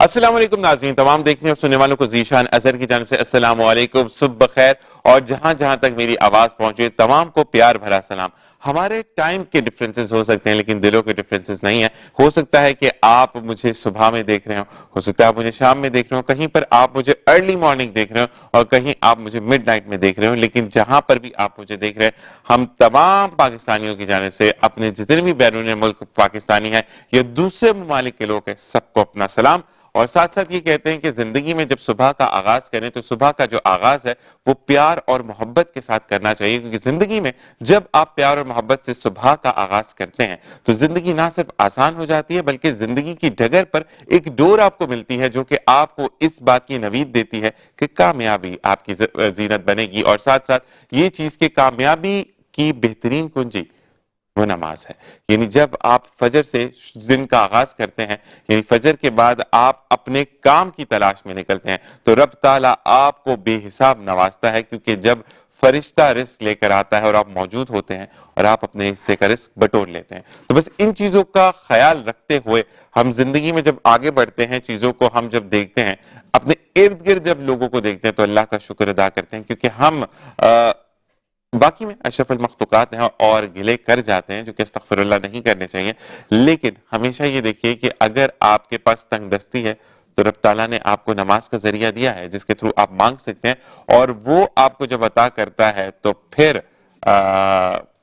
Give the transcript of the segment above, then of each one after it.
अस्सलाम वालेकुम नाज़रीन, तमाम देखने और सुनने वालों को ज़ीशान अज़हर की जानिब से अस्सलाम वालेकुम, सुबह खैर। और जहां जहां तक मेरी आवाज पहुंचे तमाम को प्यार भरा सलाम। हमारे टाइम के डिफरेंसेस हो सकते हैं लेकिन दिलों के डिफरेंसेस नहीं है। हो सकता है कि आप मुझे सुबह में देख रहे हो सकता है आप मुझे शाम में देख रहे हो, कहीं पर आप मुझे अर्ली मॉर्निंग देख रहे हो और कहीं आप मुझे मिडनाइट में देख रहे हो। लेकिन जहां पर भी आप मुझे देख रहे हैं, हम तमाम पाकिस्तानियों की जानिब से, अपने जितने भी बैरून मुल्क पाकिस्तानी हैं या दूसरे ममालिक के लोग हैं, सबको अपना सलाम। और साथ साथ ये कहते हैं कि जिंदगी में जब सुबह का आगाज करें तो सुबह का जो आगाज है वो प्यार और मोहब्बत के साथ करना चाहिए, क्योंकि जिंदगी में जब आप प्यार और मोहब्बत से सुबह का आगाज करते हैं तो जिंदगी ना सिर्फ आसान हो जाती है बल्कि जिंदगी की डगर पर एक डोर आपको मिलती है जो कि आपको इस बात की नवीद देती है कि कामयाबी आपकी जीनत बनेगी। और साथ साथ ये चीज कि कामयाबी की बेहतरीन कुंजी वो नमाज है। यानी जब आप फजर से दिन का आगाज करते हैं, यानी फजर के बाद आप अपने काम की तलाश में निकलते हैं, तो रब ताला आपको बेहिसाब नवाजता है, क्योंकि जब फरिश्ता रिस्क लेकर आता है और आप मौजूद होते हैं और आप अपने हिस्से का रिस्क बटोर लेते हैं। तो बस इन चीजों का ख्याल रखते हुए हम जिंदगी में जब आगे बढ़ते हैं, चीजों को हम जब देखते हैं, अपने इर्द गिर्द जब लोगों को देखते हैं, तो अल्लाह का शुक्र अदा करते हैं, क्योंकि हम बाकी में अशरफुल मखलूकात हैं और गिले कर जाते हैं, जो कि अस्तगफिरुल्लाह नहीं करने चाहिए। लेकिन हमेशा ये देखिए कि अगर आपके पास तंगदस्ती है तो रब ताला ने आपको नमाज का जरिया दिया है जिसके थ्रू आप मांग सकते हैं, और वो आपको जब अता करता है तो फिर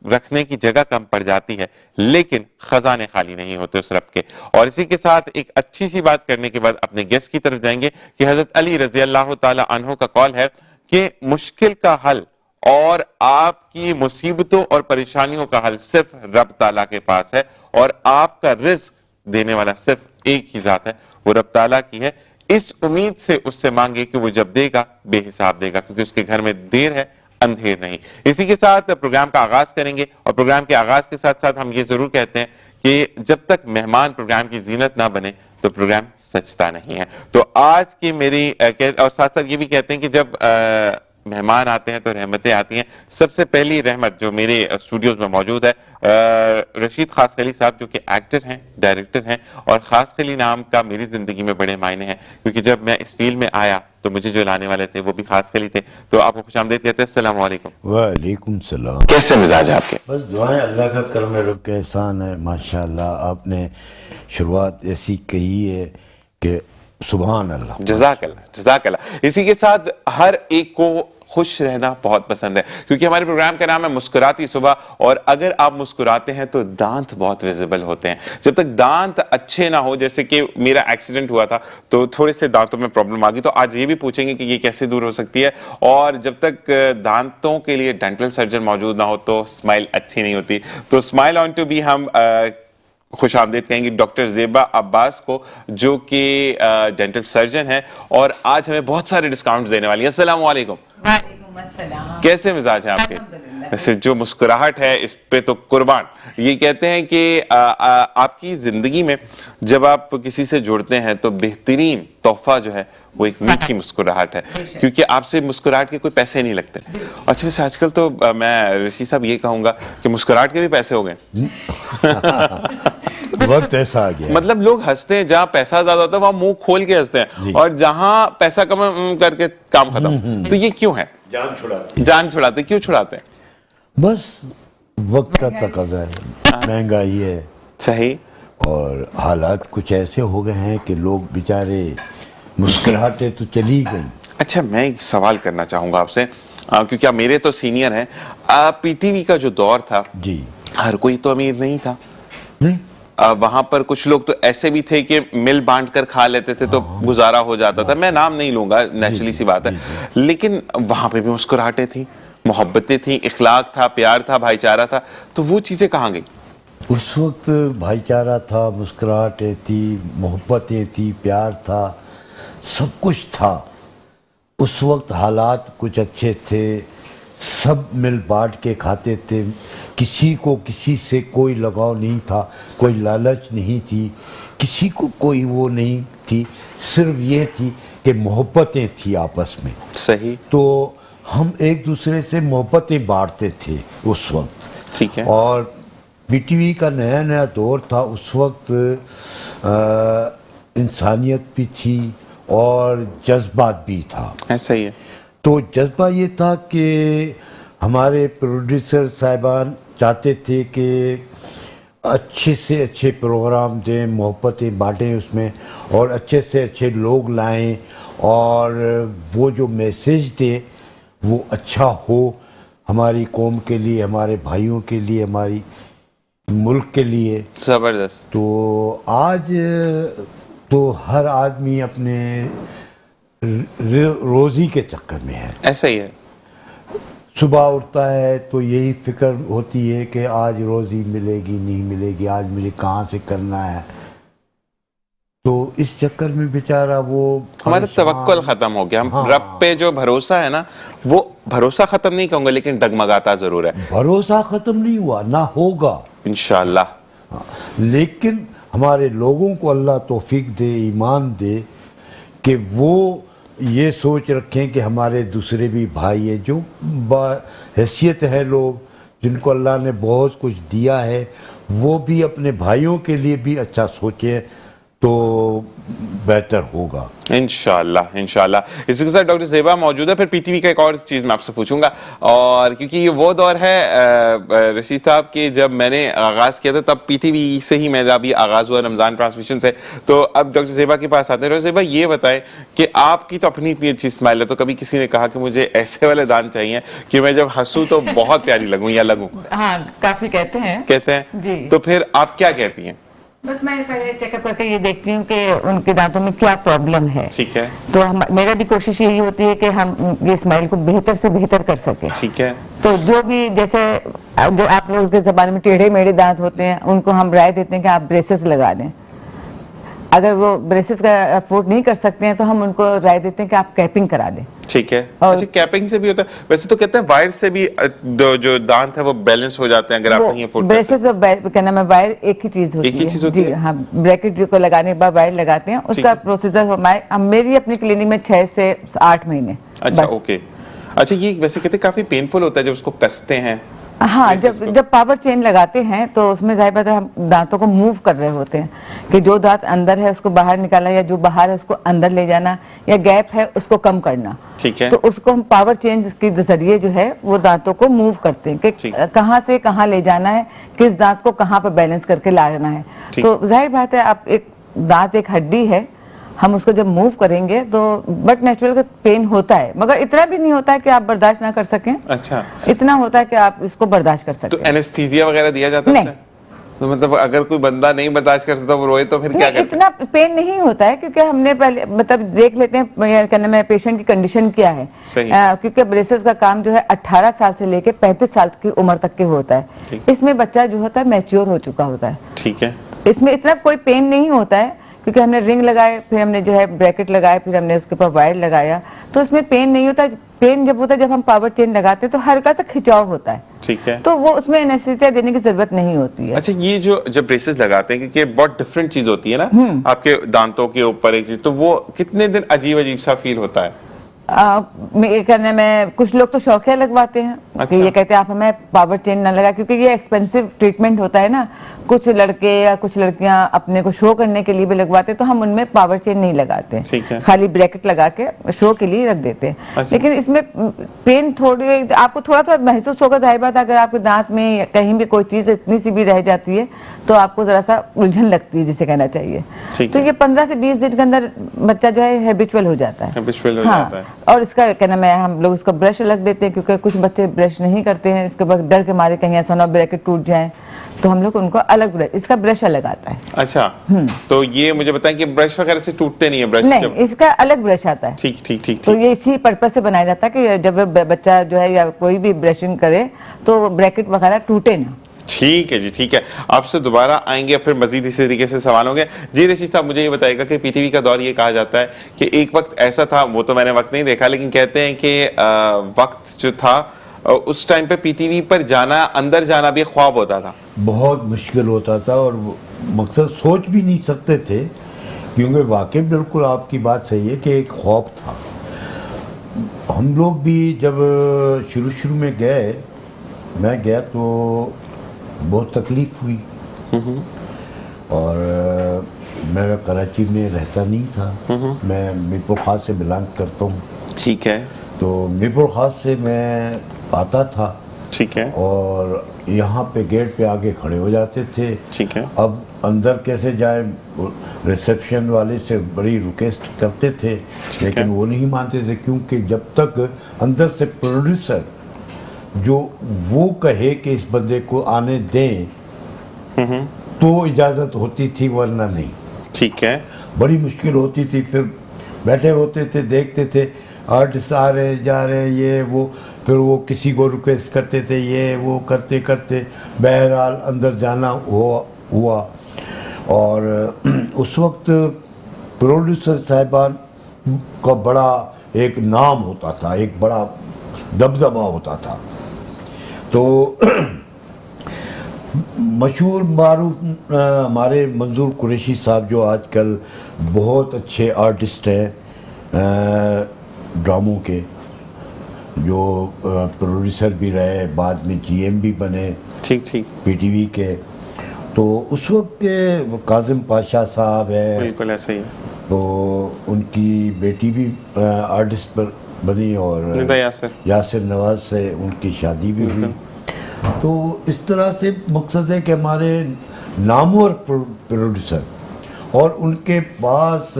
रखने की जगह कम पड़ जाती है, लेकिन खजाने खाली नहीं होते उस रब के। और इसी के साथ एक अच्छी सी बात करने के बाद अपने गेस्ट की तरफ जाएंगे कि हजरत अली रजी अल्लाह ताला अन्हु का कौल है कि मुश्किल का हल और आपकी मुसीबतों और परेशानियों का हल सिर्फ रब ताला के पास है, और आपका रिस्क देने वाला सिर्फ एक ही जात है, वो रब ताला की है। इस उम्मीद से उससे मांगे कि वो जब देगा बेहिसाब देगा, क्योंकि उसके घर में देर है अंधेर नहीं। इसी के साथ प्रोग्राम का आगाज करेंगे, और प्रोग्राम के आगाज के साथ साथ हम ये जरूर कहते हैं कि जब तक मेहमान प्रोग्राम की जीनत ना बने तो प्रोग्राम सचता नहीं है। तो आज की मेरी और साथ साथ ये भी कहते हैं कि जब मेहमान आते हैं तो रहमतें आती हैं। सबसे पहली रहमत जो मेरे स्टूडियोज में मौजूद है, रशीद खासखली साहब, जो कि एक्टर हैं, डायरेक्टर हैं, और खासखली नाम का मेरी जिंदगी में बड़े मायने हैं, क्योंकि जब मैं इस फील्ड में आया तो मुझे जो लाने वाले थे वो भी खासखली थे। तो आपको खुशामदीद कहते हैं। अस्सलाम वालेकुम। वालेकुम सलाम। कैसे मिजाज है आपके? बस दुआएं, अल्लाह का करम रब का एहसान है। माशाल्लाह आपने शुरुआत ऐसी कही है कि सुभान अल्लाह। जज़ाकल्लाह जज़ाकल्लाह। इसी के साथ हर एक को खुश रहना बहुत पसंद है, क्योंकि हमारे प्रोग्राम का नाम है मुस्कुराती सुबह, और अगर आप मुस्कुराते हैं तो दांत बहुत विजिबल होते हैं। जब तक दांत अच्छे ना हो, जैसे कि मेरा एक्सीडेंट हुआ था तो थोड़े से दांतों में प्रॉब्लम आ गई, तो आज ये भी पूछेंगे कि ये कैसे दूर हो सकती है। और जब तक दांतों के लिए डेंटल सर्जन मौजूद ना हो तो स्माइल अच्छी नहीं होती। तो स्माइल ऑन टू बी हम खुश आमदीद कहेंगे डॉक्टर ज़ेबा अब्बास को, जो कि डेंटल सर्जन है, और आज हमें बहुत सारे डिस्काउंट देने वाली है। अस्सलाम वालेकुम। वालेकुम अस्सलाम। कैसे मिजाज है आपके? वैसे जो मुस्कुराहट है इस पे तो कुर्बान। ये कहते हैं कि आपकी जिंदगी में जब आप किसी से जुड़ते हैं तो बेहतरीन तोहफा जो है वो एक मीठी मुस्कुराहट है, क्योंकि आपसे मुस्कुराहट के कोई पैसे नहीं लगते। अच्छा, वैसे आजकल तो मैं रशीद साहब ये कहूंगा कि मुस्कुराहट के भी पैसे हो गए। वक्त ऐसा आ गया, मतलब लोग हंसते हैं, जहां पैसा ज्यादा होता है वहां मुंह खोल के हंसते हैं, और जहां पैसा कम करके काम खत्म। तो ये क्यों है? जान छुड़ाते क्यों छुड़ाते हैं? बस वक्त का तकाजा है, महंगाई है, सही, और हालात कुछ ऐसे हो गए हैं कि लोग बेचारे, मुस्कुराहटें तो चली गई। अच्छा, मैं एक सवाल करना चाहूंगा आपसे, क्योंकि आप मेरे तो सीनियर हैं। पीटीवी का जो दौर था जी, हर कोई तो अमीर नहीं था। नहीं, वहां पर कुछ लोग तो ऐसे भी थे कि मिल बांट कर खा लेते थे तो गुजारा हो जाता था। मैं नाम नहीं लूंगा, नेचुरली सी बात है, लेकिन वहां पे भी मुस्कुराहटें थी, मोहब्बतें थी, इखलाक था, प्यार था, भाईचारा था। तो वो चीजें कहाँ गई? उस वक्त भाईचारा था, मुस्कुराहटें थी, मोहब्बतें थी, प्यार था, सब कुछ था। उस वक्त हालात कुछ अच्छे थे, सब मिल बांट के खाते थे, किसी को किसी से कोई लगाव नहीं था, कोई लालच नहीं थी, किसी को कोई वो नहीं थी, सिर्फ ये थी कि मोहब्बतें थी आपस में। सही। तो हम एक दूसरे से मोहब्बतें बांटते थे उस वक्त। ठीक है। और पीटीवी का नया नया दौर था उस वक्त। इंसानियत भी थी और जज्बात भी था। ऐसा ही है। तो जज्बा ये था कि हमारे प्रोड्यूसर साहिबान चाहते थे कि अच्छे से अच्छे प्रोग्राम दें, मोहब्बतें बांटें उसमें, और अच्छे से अच्छे लोग लाएं, और वो जो मैसेज दें वो अच्छा हो हमारी कौम के लिए, हमारे भाइयों के लिए, हमारी मुल्क के लिए। जबरदस्त। तो आज तो हर आदमी अपने रोज़ी के चक्कर में है। ऐसा ही है। सुबह उठता है तो यही फिक्र होती है कि आज रोज़ी मिलेगी नहीं मिलेगी, आज मुझे कहाँ से करना है। तो इस चक्कर में बेचारा वो हमारा तवक्कुल खत्म हो गया। हम हाँ। रब पे जो भरोसा है ना, वो भरोसा खत्म नहीं कहूंगा, लेकिन डगमगाता जरूर है। भरोसा ख़त्म नहीं हुआ, ना होगा इंशाअल्लाह। लेकिन हमारे लोगों को अल्लाह तौफीक दे, ईमान दे कि वो ये सोच रखें कि हमारे दूसरे भी भाई है जो हैसियत है, लोग जिनको अल्लाह ने बहुत कुछ दिया है, वो भी अपने भाइयों के लिए भी अच्छा सोचें तो बेहतर होगा इंशाअल्लाह इंशाअल्लाह। इसी के साथ डॉक्टर ज़ेबा मौजूद है। फिर पीटीवी का एक और चीज़ मैं आपसे पूछूंगा, और क्योंकि ये वो दौर है रशीद साहब कि जब मैंने आगाज़ किया था तब पीटीवी से ही मेरा भी आगाज़ हुआ, रमज़ान ट्रांसमिशन से। तो अब डॉक्टर ज़ेबा के पास आते हैं। डॉक्टर ज़ेबा ये बताएं कि आपकी तो अपनी इतनी अच्छी स्माइल है, तो कभी किसी ने कहा कि मुझे ऐसे वाले दांत चाहिए कि मैं जब हंसूं तो बहुत प्यारी लगूं या लगूं? हाँ, काफी कहते हैं जी। तो फिर आप क्या कहती हैं? बस मैं पहले चेकअप करके ये देखती हूँ कि उनके दांतों में क्या प्रॉब्लम है। ठीक है। तो मेरा भी कोशिश यही होती है कि हम ये स्माइल को बेहतर से बेहतर कर सके। ठीक है। तो जो भी, जैसे जो आप लोगों के जमाने में टेढ़े मेढ़े दांत होते हैं, उनको हम राय देते हैं कि आप ब्रेसेस लगा दें। अगर वो ब्रेसेस का अफोर्ड नहीं कर सकते हैं तो हम उनको राय देते हैं कि आप कैपिंग करा दें। ठीक है। और अच्छा, कैपिंग से भी होता है? वैसे तो कहते हैं वायर से भी जो दांत है वो बैलेंस हो जाते हैं अगर आप नहीं अफोर्ड कर सकते। ब्रेसेस और क्या नाम है, वायर एक ही चीज होती है। एक ही चीज होती जी है? हाँ, ब्रैकेट को लगाने के बाद वायर लगाते हैं। उसका प्रोसीजर मेरी अपनी क्लिनिक में 6 से 8 महीने। अच्छा, ओके। अच्छा, ये वैसे कहते हैं काफी पेनफुल होता है जब उसको कसते हैं। हाँ, जब पावर चेन लगाते हैं तो उसमें जाहिर बात है हम दांतों को मूव कर रहे होते हैं कि जो दांत अंदर है उसको बाहर निकालना, या जो बाहर है उसको अंदर ले जाना, या गैप है उसको कम करना। ठीक है। तो उसको हम पावर चेंज के जरिए जो है वो दांतों को मूव करते हैं कि कहाँ से कहाँ ले जाना है, किस दांत को कहाँ पर बैलेंस करके लाना है। तो जाहिर बात है, आप एक दांत एक हड्डी है, हम उसको जब मूव करेंगे तो बट नेचुरल पेन होता है, मगर इतना भी नहीं होता है कि आप बर्दाश्त ना कर सकें। अच्छा। इतना होता है कि आप इसको बर्दाश्त कर सकते तो हैं। एनेस्थीसिया वगैरह दिया जाता है? नहीं। तो मतलब अगर कोई बंदा नहीं बर्दाश्त कर सकता, वो रोए तो फिर क्या करते हैं? इतना पेन नहीं होता है क्योंकि हमने पहले मतलब देख लेते हैं कहने में पेशेंट की कंडीशन क्या है। सही। क्योंकि ब्रेसेस का काम जो है 18 साल से लेके 35 साल की उम्र तक के होता है। इसमें बच्चा जो होता है मैच्योर हो चुका होता है। ठीक है। इसमें इतना कोई पेन नहीं होता है क्योंकि हमने रिंग लगाए, फिर हमने जो है ब्रैकेट लगाए, फिर हमने उसके ऊपर वायर लगाया, तो उसमें पेन नहीं होता। पेन जब होता है जब हम पावर चेन लगाते हैं तो हल्का सा खिंचाव होता है। ठीक है। तो वो उसमें एनेस्थीसिया देने की जरूरत नहीं होती है। अच्छा, ये जो जब ब्रेसेस लगाते हैं, क्योंकि बहुत डिफरेंट चीज होती है ना, आपके दांतों के ऊपर एक चीज, तो वो कितने दिन अजीब अजीब सा फील होता है? करने में कुछ लोग तो शौकिया लगवाते हैं। अच्छा। कि ये कहते हैं आप हमें पावर चेन ना लगा, क्योंकि ये एक्सपेंसिव ट्रीटमेंट होता है ना। कुछ लड़के या कुछ लड़कियां अपने को शो करने के लिए भी लगवाते हैं, तो हम उनमें पावर चेन नहीं लगाते हैं, खाली ब्रैकेट लगा के शो के लिए रख देते हैं। अच्छा। लेकिन इसमें पेन थोड़ी आपको थोड़ा थोड़ा महसूस होगा। जाहिर बात अगर आपके दांत में कहीं भी कोई चीज इतनी सी भी रह जाती है तो आपको जरा सा उलझन लगती है, जिसे कहना चाहिए। तो ये 15 से 20 दिन के अंदर बच्चा जो है हैबिचुअल हो जाता है। जाता है। और इसका क्या नाम है, हम लोग इसका ब्रश अलग देते हैं क्योंकि कुछ बच्चे ब्रश नहीं करते हैं, इसके बाद डर के मारे कहीं ऐसा ना ब्रैकेट टूट जाए, तो हम लोग उनको अलग इसका ब्रश अलग आता है। अच्छा। तो ये मुझे बताएं कि ब्रश वगैरह से टूटते नहीं है ब्रश? नहीं, इसका अलग ब्रश आता है। ठीक ठीक ठीक। तो ये इसी पर्पज से बनाया जाता है कि जब बच्चा जो है या कोई भी ब्रशिंग करे तो ब्रैकेट वगैरह टूटे ना। ठीक है जी, ठीक है। आपसे दोबारा आएंगे, फिर मजीद इसी तरीके से सवाल होंगे। जी रशीद साहब, मुझे ये बताइएगा कि पीटीवी का दौर, ये कहा जाता है कि एक वक्त ऐसा था, वो तो मैंने वक्त नहीं देखा, लेकिन कहते हैं कि वक्त जो था उस टाइम पे पीटीवी पर जाना, अंदर जाना भी ख्वाब होता था। बहुत मुश्किल होता था और मकसद सोच भी नहीं सकते थे, क्योंकि वाकई बिल्कुल आपकी बात सही है कि एक ख्वाब था। हम लोग भी जब शुरू में गए, मैं गया तो बहुत तकलीफ हुई, और मैं कराची में रहता नहीं था, मैं मीरपुर खास से बिलोंग करता हूँ। ठीक है। तो मीरपुर खास से मैं आता था, ठीक है। और यहाँ पे गेट पे आगे खड़े हो जाते थे। ठीक है। अब अंदर कैसे जाए, रिसेप्शन वाले से बड़ी रिक्वेस्ट करते थे, लेकिन वो नहीं मानते थे, क्योंकि जब तक अंदर से प्रोड्यूसर जो वो कहे कि इस बंदे को आने दें तो इजाज़त होती थी, वरना नहीं। ठीक है। बड़ी मुश्किल होती थी। फिर बैठे होते थे, देखते थे आर्टिस्ट आ रहे जा रहे, ये वो, फिर वो किसी को रिक्वेस्ट करते थे, ये वो करते करते बहरहाल अंदर जाना हुआ। और उस वक्त प्रोड्यूसर साहिबान का बड़ा एक नाम होता था, एक बड़ा दबदबा होता था। तो मशहूर मारूफ हमारे मंजूर कुरैशी साहब, जो आजकल बहुत अच्छे आर्टिस्ट हैं ड्रामों के, जो प्रोड्यूसर भी रहे, बाद में जीएम भी बने, ठीक ठीक, पीटीवी के। तो उस वक्त के काजिम पाशा साहब है, बिल्कुल ऐसे ही। तो उनकी बेटी भी आर्टिस्ट पर बनी, और यासिर नवाज से उनकी शादी भी हुई। तो इस तरह से मकसद है कि हमारे नामवर प्रोड्यूसर, और उनके पास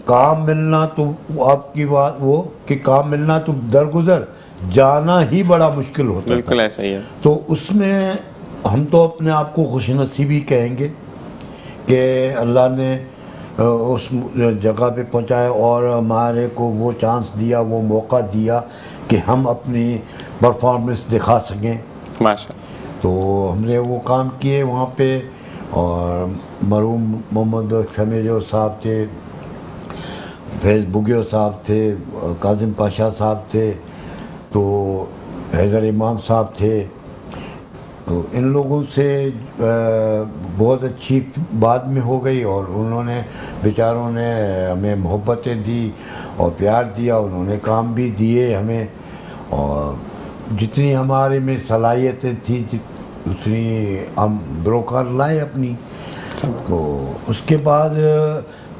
काम मिलना, तो आपकी बात वो कि काम मिलना तो दरगुजर, जाना ही बड़ा मुश्किल होता है। बिल्कुल ऐसा ही है। तो उसमें हम तो अपने आप को खुशनसीबी कहेंगे कि अल्लाह ने उस जगह पे पहुंचाया और हमारे को वो चांस दिया, वो मौका दिया कि हम अपनी परफॉर्मेंस दिखा सकें। माशाअल्लाह। तो हमने वो काम किए वहाँ पे, और मरहूम मोहम्मद समेजो साहब थे, फैज़ बुगियो साहब थे, काजिम पाशा साहब थे, तो हैदर इमाम साहब थे। तो इन लोगों से बहुत अच्छी बात में हो गई, और उन्होंने बेचारों ने हमें मोहब्बतें दी और प्यार दिया, उन्होंने काम भी दिए हमें, और जितनी हमारे में सलाहियतें थी उतनी हम ब्रोकर लाए अपनी। तो उसके बाद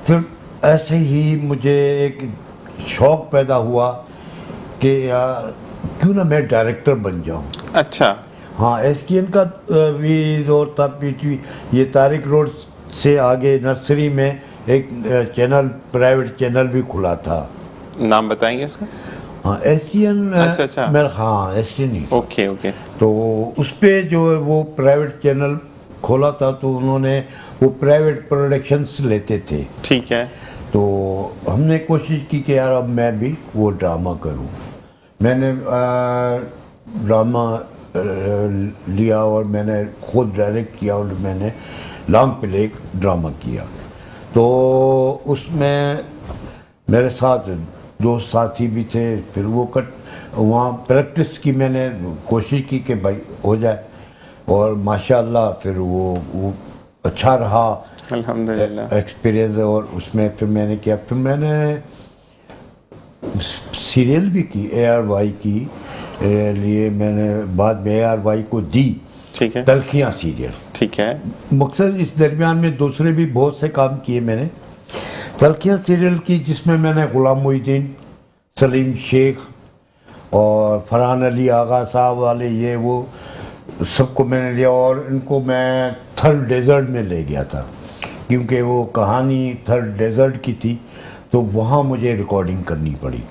फिर ऐसे ही मुझे एक शौक़ पैदा हुआ कि यार क्यों ना मैं डायरेक्टर बन जाऊं। अच्छा। हाँ, एसटीएन का भी दौर था, पीटीवी, ये तारिक रोड से आगे नर्सरी में एक चैनल, प्राइवेट चैनल भी खुला था। नाम बताएंगे उसका? हाँ, एसटीएन। अच्छा। मेरा, हाँ, एसटीएन ही। Okay okay. तो उस पे जो है वो प्राइवेट चैनल खोला था, तो उन्होंने वो प्राइवेट प्रोडक्शंस लेते थे। ठीक है। तो हमने कोशिश की कि यार अब मैं भी वो ड्रामा करूं। मैंने ड्रामा लिया और मैंने खुद डायरेक्ट किया, और मैंने लॉन्ग प्ले ड्रामा किया। तो उसमें मेरे साथ दोस्त साथी भी थे। फिर वो वहाँ प्रैक्टिस की मैंने कोशिश की कि भाई हो जाए, और माशाल्लाह फिर वो अच्छा रहा अल्हम्दुलिल्लाह एक्सपीरियंस। और उसमें फिर मैंने किया, फिर मैंने सीरियल भी की ARY की लिए, मैंने बाद में ARY को दी। ठीक है। तलखियाँ सीरियल। ठीक है। मकसद इस दरमियान में दूसरे भी बहुत से काम किए मैंने। तलखियाँ सीरियल की, जिसमें मैंने गुलाम मोहिउद्दीन, सलीम शेख और फरहान अली आगा साहब वाले, ये वो सबको मैंने लिया, और इनको मैं थर्ड डेजर्ट में ले गया था, क्योंकि वो कहानी थर्ड डेजर्ट की थी। तो वहाँ मुझे रिकॉर्डिंग करनी पड़ी,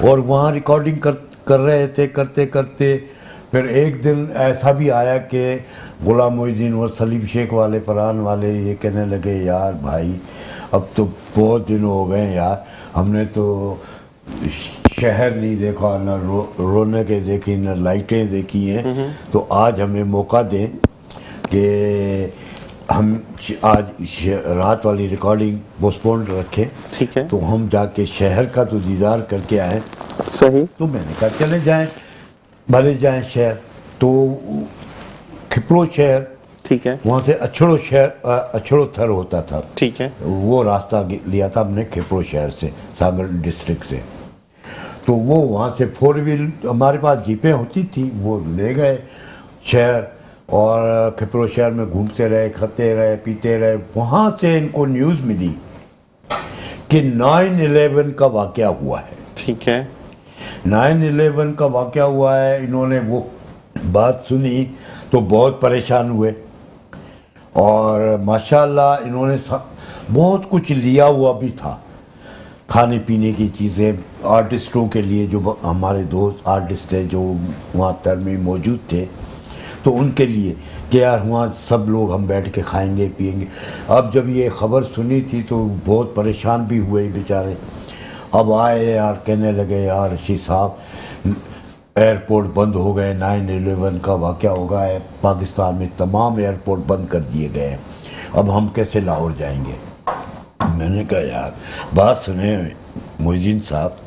और वहाँ रिकॉर्डिंग कर रहे थे, करते करते फिर एक दिन ऐसा भी आया कि गुलाम मोहिउद्दीन और सलीम शेख वाले, फरहान वाले ये कहने लगे, यार भाई अब तो बहुत दिन हो गए यार, हमने तो शहर नहीं देखा, ना रौनकें देखी, ना लाइटें देखी हैं, तो आज हमें मौका दें कि हम आज रात वाली रिकॉर्डिंग पोस्टपोन रखें। ठीक है। तो हम जाके शहर का तो दीदार करके आए। सही। तो मैंने कहा चले जाएं, भले जाएं शहर। तो खिपड़ो शहर, ठीक है, वहाँ से अछड़ो शहर, अछड़ो थर होता था, ठीक है, वो रास्ता लिया था हमने खिपड़ो शहर से, सागर डिस्ट्रिक्ट से। तो वो वहाँ से 4 व्हील, हमारे पास जीपें होती थी, वो ले गए शहर, और खिपरो शहर में घूमते रहे, खाते रहे, पीते रहे। वहाँ से इनको न्यूज़ मिली कि 9/11 का वाक़या हुआ है। ठीक है। 9/11 का वाक़या हुआ है। इन्होंने वो बात सुनी तो बहुत परेशान हुए और माशाल्लाह इन्होंने बहुत कुछ लिया हुआ भी था, खाने पीने की चीज़ें आर्टिस्टों के लिए। जो हमारे दोस्त आर्टिस्ट थे जो वहाँ तरमी मौजूद थे, तो उनके लिए कि यार वहाँ सब लोग हम बैठ के खाएंगे पिएंगे। अब जब ये ख़बर सुनी थी तो बहुत परेशान भी हुए बेचारे। अब आए यार, कहने लगे यार रशीद साहब एयरपोर्ट बंद हो गए, 9/11 का वाक़या हो गया है, पाकिस्तान में तमाम एयरपोर्ट बंद कर दिए गए हैं, अब हम कैसे लाहौर जाएंगे। मैंने कहा यार बात सुने मोहद्दीन साहब,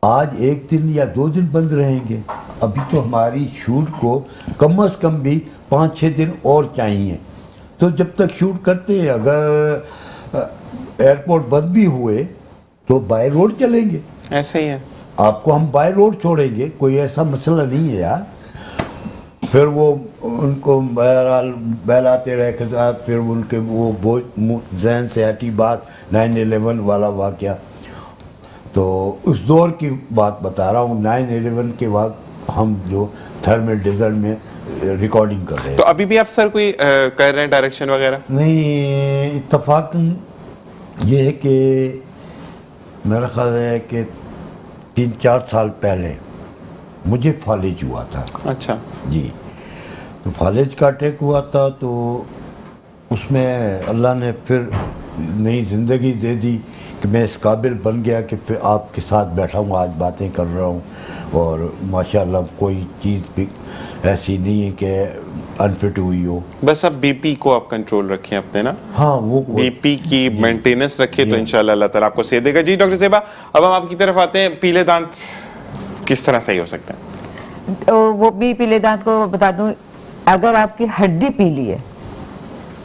आज 1 दिन या 2 दिन बंद रहेंगे, अभी तो हमारी शूट को कम से कम भी 5-6 दिन और चाहिए। तो जब तक शूट करते हैं, अगर एयरपोर्ट बंद भी हुए तो बाय रोड चलेंगे। ऐसे ही है, आपको हम बाय रोड छोड़ेंगे, कोई ऐसा मसला नहीं है यार। फिर वो उनको बहरहाल बहलाते रहे के साथ, फिर उनके वो जहन से हटी बात 9/11 वाला वाक़या। तो उस दौर की बात बता रहा हूँ, 9/11 के वक्त हम जो थर्मल डेजर्ट में रिकॉर्डिंग कर रहे हैं। तो अभी भी आप सर कोई कर रहे हैं डायरेक्शन वगैरह? नहीं, इत्तफाकन ये है कि मेरा ख्याल है कि 3-4 साल पहले मुझे फालिज हुआ था। अच्छा जी, तो फालिज का अटैक हुआ था, तो उसमें अल्लाह ने फिर नई ज़िंदगी दे दी कि मैं इस काबिल बन गया कि फिर आपके साथ बैठा हूँ, आज बातें कर रहा हूँ। और माशाल्लाह कोई चीज़ भी ऐसी नहीं है कि अनफिट हुई हो। बस अब बीपी को आप कंट्रोल रखें अपने ना। हाँ, वो बीपी की मेंटेनेंस रखें तो इंशाल्लाह अल्लाह ताला आपको सेहत देगा। जी डॉक्टर ज़ेबा, अब हम आपकी तरफ आते हैं। पीले दांत किस तरह सही हो सकते हैं? तो वो भी पीले दांत को बता दूं, अगर आपकी हड्डी पीली है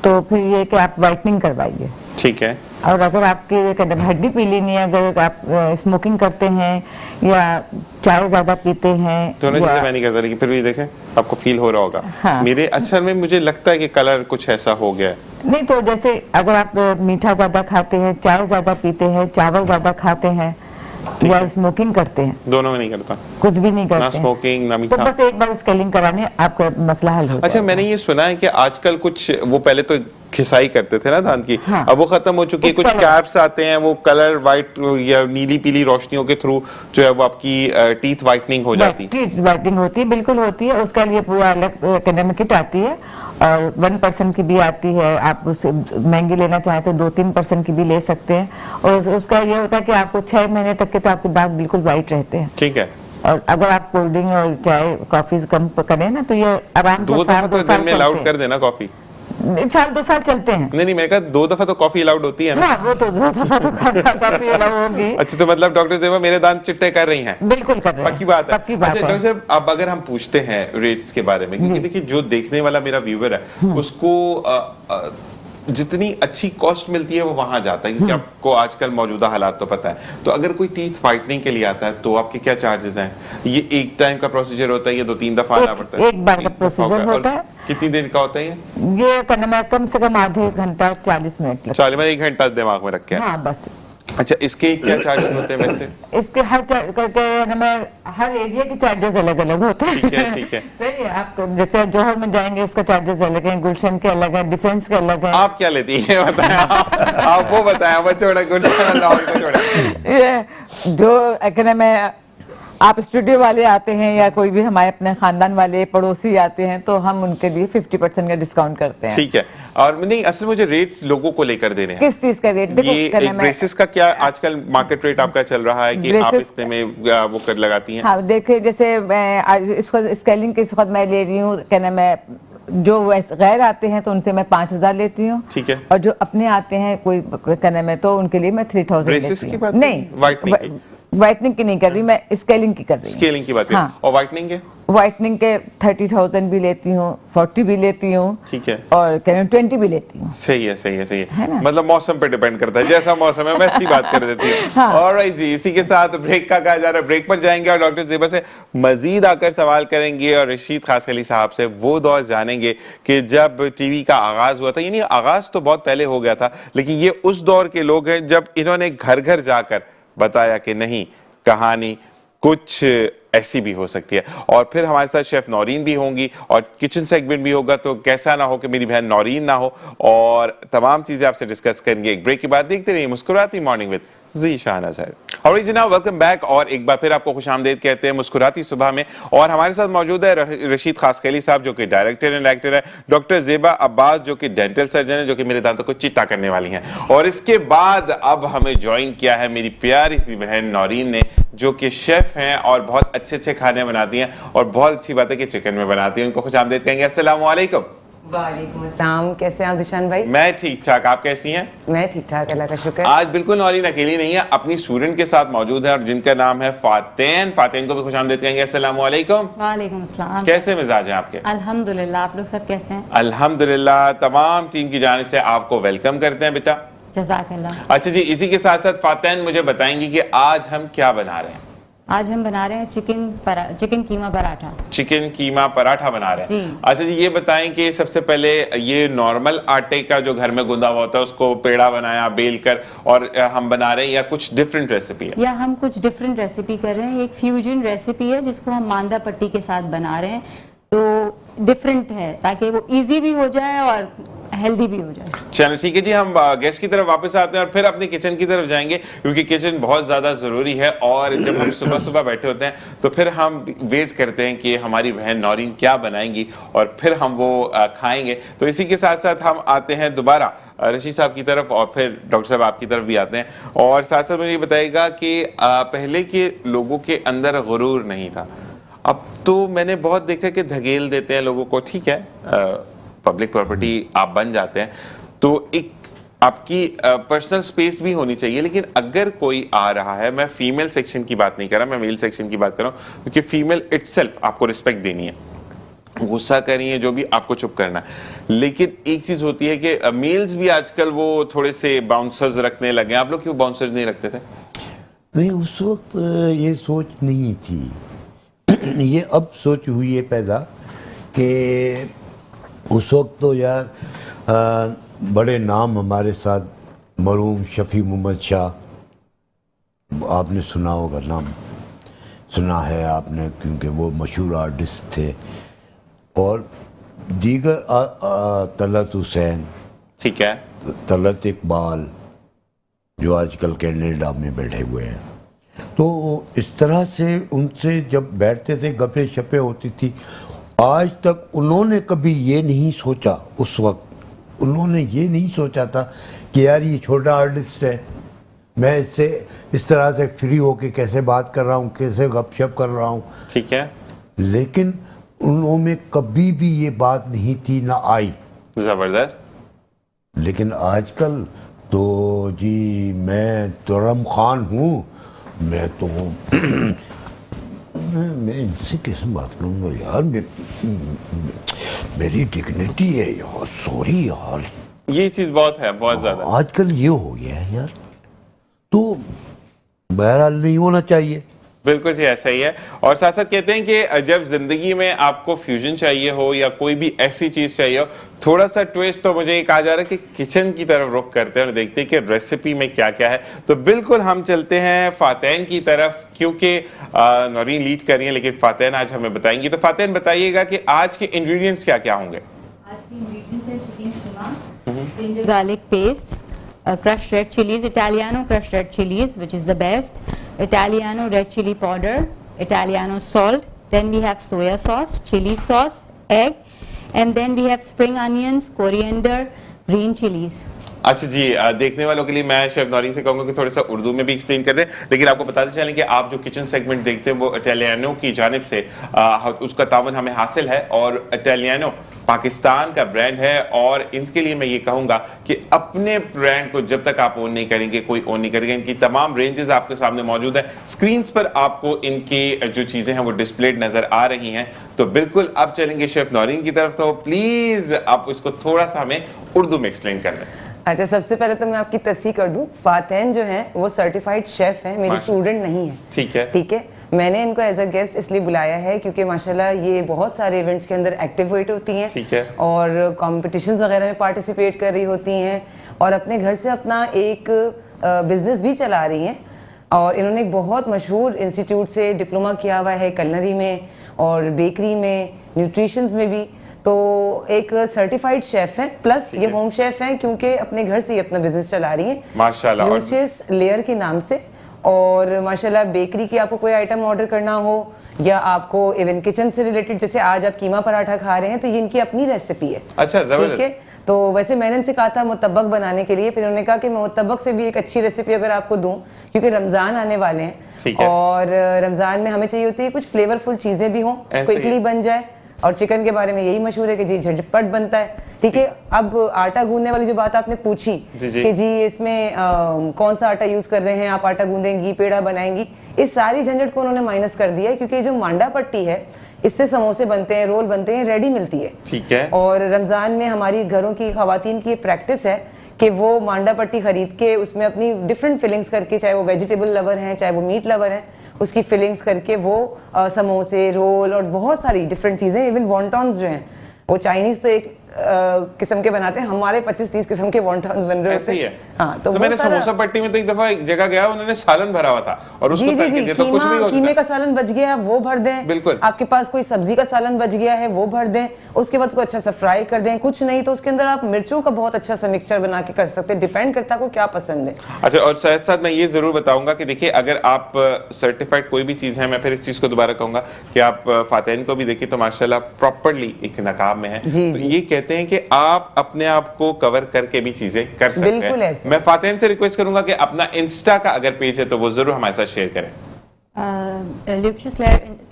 तो फिर ये कि आप वाइटनिंग करवाइए। ठीक है। और अगर आपकी हड्डी पीली नहीं है, अगर आप स्मोकिंग करते हैं या चाय ज्यादा पीते हैं, दोनों चीजें मैं नहीं करता, लेकिन फिर भी देखें आपको फील हो रहा होगा। हाँ। मेरे असल में मुझे लगता है कि कलर कुछ ऐसा हो गया है। नहीं, तो जैसे अगर आप मीठा ज्यादा खाते हैं, चाय ज्यादा पीते हैं, चावल ज्यादा खाते हैं या स्मोकिंग करते हैं, दोनों में नहीं करता, कुछ भी नहीं ना करते हैं, स्मोकिंग ना तो मीठा। बस एक बार स्केलिंग कराने आपका मसला हल हो अच्छा, जाएगा। मैंने ये सुना है कि आजकल कुछ वो पहले तो खिसाई करते थे ना दांत की, हाँ। अब वो खत्म हो चुकी है। कुछ कैप्स आते हैं, वो कलर वाइट या नीली पीली रोशनियों के थ्रू जो है वो आपकी टीथ वाइटनिंग हो जाती है। टीथ वाइटनिंग होती है, बिल्कुल होती है। उसके लिए पूरा अलग एकेडमिक किट आती है और 1% की भी आती है। आप उसे महंगी लेना चाहें तो 2-3% की भी ले सकते हैं। और उसका ये होता है कि आपको 6 महीने तक के तो आपके दांत बिल्कुल वाइट रहते हैं। ठीक है। और अगर आप कोल्ड ड्रिंक और चाय कॉफी कम करें ना तो ये आराम से 2 दफा तो दिन में चलते अलाउड हैं। कर देना कॉफी। 2 साल चलते हैं। नहीं, मैं कहा 2 दफा तो कॉफी अलाउड होती है ना। ना, वो तो 2 दफा तो कॉफी अलाउड होगी। अच्छा, तो मतलब डॉक्टर ज़ेबा मेरे दांत चिट्टे कर रही हैं? बिल्कुल कर रहे हैं, पक्की बात है। पक्की बात अच्छा है। डॉक्टर साहब, अब अगर हम पूछते हैं रेट्स के बारे में, क्योंकि देखिए जो देखने वाला मेरा व्यूअर है उसको जितनी अच्छी कॉस्ट मिलती है वो वहां जाता है, क्योंकि आपको आजकल मौजूदा हालात तो पता है। तो अगर कोई टीथ वाइटनिंग के लिए आता है तो आपके क्या चार्जेस हैं? ये एक टाइम का प्रोसीजर होता है, ये 2-3 दफा आना पड़ता है? एक बार का प्रोसीजर होता है। कितनी देर का होता है ये करना कम से कम आधे घंटा 40 मिनट लगता है। 40 में 1 घंटा दिमाग में रख के। हाँ, बस। अच्छा, इसके क्या चार्जेस होते हैं वैसे? इसके हर एरिया के चार्जेस अलग अलग होते हैं। ठीक है, ठीक है। सही है। आप जैसे जौहर में जाएंगे उसका चार्जेस अलग है, गुलशन के अलग है, डिफेंस के अलग है। आप क्या लेती हैं बताएं? आप वो बताएं, वो छोड़ा गुलशन लाहौर को छोड़ा। ये जो कहना मैं, आप स्टूडियो वाले आते हैं या कोई भी हमारे अपने खानदान वाले पड़ोसी आते हैं तो हम उनके लिए 50% का डिस्काउंट करते हैं। ठीक है। और नहीं, असल मुझे रेट लोगों को लेकर देने हैं। किस चीज का रेट? देखो, ये एक ब्रेसेस का क्या आजकल मार्केट रेट आपका चल रहा है कि आप इतने में वो कर लगाती हैं? हाँ, देखिए जैसे मैं इसको स्केलिंग के वक्त मैं ले रही हूँ, कहना मैं जो गैर आते हैं तो उनसे मैं 5000 लेती हूँ। ठीक है। और जो अपने आते हैं कोई कहना में तो उनके लिए मैं 3000 ब्रेसेस लेती की हूँ। बात नहीं, वाइटनिंग की? व्हाइटनिंग की नहीं कर रही, मैं स्केलिंग की कर रही हूँ। स्केलिंग की बात है। हाँ। और व्हाइटनिंग के? व्हाइटनिंग के 30,000 भी लेती हूँ, 40 भी लेती हूँ, ठीक है, और 20 भी लेती हूँ। सही है, सही है, सही है ना? मतलब मौसम पे डिपेंड करता है, जैसा मौसम है वैसी बात कर देती हूँ। हाँ। ऑलराइट जी, इसी के साथ ब्रेक का कहा जा रहा है, ब्रेक पर जाएंगे और डॉक्टर ज़ेबा से मजीद आकर सवाल करेंगे और रशीद खासकली साहब से वो दौर जानेंगे कि जब टीवी का आगाज हुआ था। यानी आगाज तो बहुत पहले हो गया था, लेकिन ये उस दौर के लोग हैं जब इन्होंने घर घर जाकर बताया कि नहीं, कहानी कुछ ऐसी भी हो सकती है। और फिर हमारे साथ शेफ नौरीन भी होंगी और किचन सेगमेंट भी होगा, तो कैसा ना हो कि मेरी बहन नौरीन ना हो, और तमाम चीजें आपसे डिस्कस करेंगे। एक ब्रेक के बाद देखते रहिए मुस्कुराती morning with Zeeshan Azhar. Alright जनाब, वेलकम बैक और एक बार फिर आपको खुशामदीद कहते हैं मुस्कुराती सुबह में। और हमारे साथ मौजूद है रशीद खासकली साहब जो कि डायरेक्टर एंड एक्टर है, डॉक्टर ज़ेबा अब्बास जो कि डेंटल सर्जन है, जो कि मेरे दांतों को चिट्टा करने वाली हैं, और इसके बाद अब हमें ज्वाइन किया है मेरी प्यारी सी बहन नौरीन ने, जो कि शेफ हैं और बहुत अच्छे अच्छे खाने बनाती हैं, और बहुत अच्छी बात है कि चिकन में बनाती हैं। उनको खुशामदीद कहेंगे। अस्सलाम वालेकुम। वालेकुम अस्सलाम, कैसे हैं ज़ीशान भाई? मैं ठीक ठाक, आप कैसी हैं? मैं ठीक ठाक, अल्लाह का शुक्र। आज बिल्कुल नौरीन अकेली नहीं है, अपनी स्टूडेंट के साथ मौजूद है और जिनका नाम है फातेन। फातेन को भी खुशामदीद कहेंगे। अस्सलाम वालेकुम। वालेकुम अस्सलाम। कैसे मिजाज हैं आपके? अल्हम्दुलिल्लाह, आप लोग सब कैसे हैं? अल्हम्दुलिल्लाह, तमाम टीम की जानिब से आपको वेलकम करते हैं बेटा। जज़ाकल्लाह। अच्छा जी, इसी के साथ साथ फातेन मुझे बताएंगी कि आज हम क्या बना रहे हैं? आज हम बना रहे हैं चिकन कीमा पराठा। चिकन कीमा पराठा बना रहे हैं। जी। अच्छा जी, ये बताएं कि सबसे पहले ये नॉर्मल आटे का जो घर में गुंदा हुआ होता है उसको पेड़ा बनाया बेल कर और हम बना रहे हैं, या कुछ डिफरेंट रेसिपी है? या हम कुछ डिफरेंट रेसिपी कर रहे हैं। एक फ्यूजन रेसिपी है जिसको हम मांदा पट्टी के साथ बना रहे हैं, तो डिफरेंट है ताकि वो इजी भी हो जाए और हेल्दी भी हो जाए। चलो ठीक है जी, हम गेस्ट की तरफ वापस आते हैं और फिर अपनी किचन की तरफ जाएंगे, क्योंकि किचन बहुत ज़्यादा ज़रूरी है। और जब हम सुबह सुबह बैठे होते हैं तो फिर हम वेट करते हैं कि हमारी बहन नौरीन क्या बनाएंगी और फिर हम वो खाएंगे। तो इसी के साथ साथ हम आते हैं दोबारा रशीद साहब की तरफ और फिर डॉक्टर साहब आपकी तरफ भी आते हैं। और साथ साथ मुझे ये बताइएगा कि पहले के लोगों के अंदर गुरूर नहीं था, अब तो मैंने बहुत देखा कि धकेल देते हैं लोगों को। ठीक है, पब्लिक प्रॉपर्टी आप बन जाते हैं तो एक आपकी पर्सनल स्पेस भी होनी चाहिए, लेकिन अगर कोई आ रहा है, मैं फीमेल सेक्शन की बात नहीं कर रहा, मैं मेल सेक्शन की बात कर रहा हूँ, क्योंकि फीमेल इटसेल्फ आपको रिस्पेक्ट देनी है, गुस्सा करिए जो भी आपको चुप करना है। लेकिन एक चीज होती है कि मेल्स भी आजकल वो थोड़े से बाउंसर्स रखने लगे। आप लोग क्यों बाउंसर्स नहीं रखते थे? नहीं, उस वक्त ये सोच नहीं थी। ये अब सोच हुई है पैदा कि उस वक्त तो यार बड़े नाम हमारे साथ, मरहूम शफी मोहम्मद शाह, आपने सुना होगा, नाम सुना है आपने, क्योंकि वो मशहूर आर्टिस्ट थे, और दीगर तलत हुसैन, ठीक है, तलत इकबाल, जो आजकल कनाडा में बैठे हुए हैं। तो इस तरह से उनसे जब बैठते थे, गपे शपे होती थी। आज तक उन्होंने कभी ये नहीं सोचा, उस वक्त उन्होंने ये नहीं सोचा था कि यार ये छोटा आर्टिस्ट है, मैं इससे इस तरह से फ्री होके कैसे बात कर रहा हूँ, कैसे गपशप कर रहा हूँ। ठीक है, लेकिन उन्होंने कभी भी ये बात नहीं थी, ना आई। जबरदस्त। लेकिन आजकल तो जी मैं तुरम खान हूँ, मैं तो मैं इनसे कैसे बात करूँगा यार, मेरी डिग्निटी है यार, सॉरी यार। ये चीज बहुत है, बहुत ज्यादा आजकल ये हो गया है यार, तो बहरहाल नहीं होना चाहिए। बिल्कुल जी, ऐसा ही है। और साथ साथ कहते हैं कि जब जिंदगी में आपको फ्यूजन चाहिए हो या कोई भी ऐसी चीज चाहिए हो, थोड़ा सा ट्विस्ट, तो मुझे ये कहा जा रहा है कि किचन की तरफ रुख करते हैं और देखते हैं कि रेसिपी में क्या क्या है। तो बिल्कुल हम चलते हैं फातेन की तरफ, क्योंकि नौरीन लीड कर रही है, लेकिन फातेन आज हमें बताएंगी। तो फातेन बताइएगा कि आज के इंग्रेडिएंट्स क्या क्या होंगे? आज के इंग्रेडिएंट्स हैं chicken keema, ginger garlic paste, crushed red chilies, Italiano crushed red chilies, which is the best, Italiano red chili powder, Italiano salt, then we have soya sauce, chili sauce, egg, and then we have spring onions, coriander, green chilies. अच्छा जी, देखने वालों के लिए मैं chef Naureen से कहूंगा कि थोड़ा सा उर्दू में भी एक्सप्लेन कर दें, लेकिन आपको बताते चलें कि आप जो किचन सेगमेंट देखते हैं वो इटालियानो की जानिब से उसका तावन हमें हासिल है, और इटालियानो पाकिस्तान का ब्रांड है और इनके लिए मैं ये कहूंगा कि अपने ब्रांड को जब तक आप ओन नहीं करेंगे कोई ओन नहीं करेगा। इनकी तमाम रेंजेस आपके सामने मौजूद है, स्क्रीन पर आपको इनकी जो चीजें हैं वो डिस्प्लेड नजर आ रही हैं। तो बिल्कुल अब चलेंगे शेफ नौरीन की तरफ, तो प्लीज आप इसको थोड़ा सा हमें उर्दू में एक्सप्लेन कर दें। अच्छा, सबसे पहले तो मैं आपकी तस्दीक कर दूं, फातेन जो है वो सर्टिफाइड शेफ है, मेरी स्टूडेंट नहीं है। ठीक है, ठीक है। मैंने इनको एज अ गेस्ट इसलिए बुलाया है क्योंकि माशाल्लाह ये बहुत सारे इवेंट्स के अंदर एक्टिवेट होती हैं। ठीक है। और कॉम्पिटिशन्स वगैरह में पार्टिसिपेट कर रही होती हैं और अपने घर से अपना एक बिजनेस भी चला रही हैं। और इन्होंने एक बहुत मशहूर इंस्टीट्यूट से डिप्लोमा किया हुआ है कलनरी में और बेकरी में, न्यूट्रिशंस में भी। तो एक सर्टिफाइड शेफ है, प्लस ये होम शेफ है क्योंकि अपने घर से ही अपना बिजनेस चला रही है माशाल्लाह, ल्यूशियस लेयर के नाम से। और माशाल्लाह बेकरी की आपको कोई आइटम ऑर्डर करना हो या आपको इवन किचन से रिलेटेड, जैसे आज आप कीमा पराठा खा रहे हैं तो ये इनकी अपनी रेसिपी है। अच्छा, ठीक है। तो वैसे मैंने इनसे कहा था मुतब्बक बनाने के लिए, फिर उन्होंने कहा कि मैं मुतब्बक से भी एक अच्छी रेसिपी अगर आपको दूं, क्योंकि रमजान आने वाले हैं और रमजान में हमें चाहिए होती है कुछ फ्लेवरफुल चीजें भी हों, क्विकली बन जाए। और चिकन के बारे में यही मशहूर है कि जी झटपट बनता है। ठीक है। अब आटा गूंदने वाली जो बात आपने पूछी कि जी इसमें कौन सा आटा यूज कर रहे हैं, आप आटा गूंदेंगी, पेड़ा बनाएंगी, इस सारी झंझट को उन्होंने माइनस कर दिया है क्योंकि जो मांडा पट्टी है इससे समोसे बनते हैं, रोल बनते हैं, रेडी मिलती है। ठीक है। और रमजान में हमारी घरों की खवातीन की प्रैक्टिस है कि वो मांडा पट्टी खरीद के उसमें अपनी डिफरेंट फिलिंग्स करके, चाहे वो वेजिटेबल लवर हैं चाहे वो मीट लवर हैं, उसकी फिलिंग्स करके वो समोसे, रोल और बहुत सारी डिफरेंट चीजें, इवन वॉन्टॉन्स जो हैं वो चाइनीज तो एक किस्म के बनाते हैं, हमारे 25-30 किस्म के वॉन्टॉन्स बन रहे होते हैं। हाँ, तो मैंने समोसा पट्टी में तो एक दफा एक जगह गया, उन्होंने सालन भरा हुआ था और उसको जी जी जी, तो कुछ भी कीमे का सालन बच गया वो भर दें। बिल्कुल। आपके पास कोई सब्जी का सालन बच गया है वो भर दें, उसके बाद उसको अच्छा सा फ्राई कर दें। कुछ नहीं तो उसके अंदर आप मिर्चों का बहुत अच्छा सा मिक्सचर बना के कर सकते हैं, डिपेंड करता है आपको क्या पसंद है। अच्छा, और साथ साथ मैं ये जरूर बताऊंगा कि देखिए अगर आप सर्टिफाइड कोई भी चीज है, मैं फिर इस चीज को दोबारा कहूंगा कि आप फातेन को भी देखिए तो माशाल्लाह प्रॉपर्ली एक नकाब में है। तो ये कहते हैं कि आप अपने आप को कवर करके भी चीजें कर सकते हैं। मैं फातेन से रिक्वेस्ट करूंगा कि अपना इंस्टा का अगर पेज है तो वो जरूर हमारे साथ शेयर करें।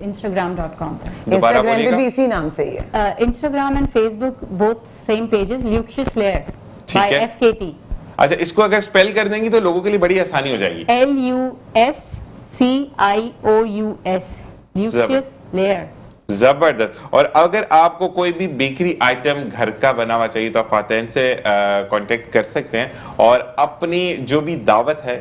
Instagram.com इंस्टाग्राम पे भी इसी नाम से ही है। Instagram and Facebook both same pages, Lucious Lair by FKT। अच्छा, इसको अगर स्पेल कर देंगी तो लोगों के लिए बड़ी आसानी हो जाएगी। LUSCIOUS, Lucious Lair। जबरदस्त। और अगर आपको कोई भी बेकरी आइटम घर का बना हुआ चाहिए तो आप फातेन से कांटेक्ट कर सकते हैं और अपनी जो भी दावत है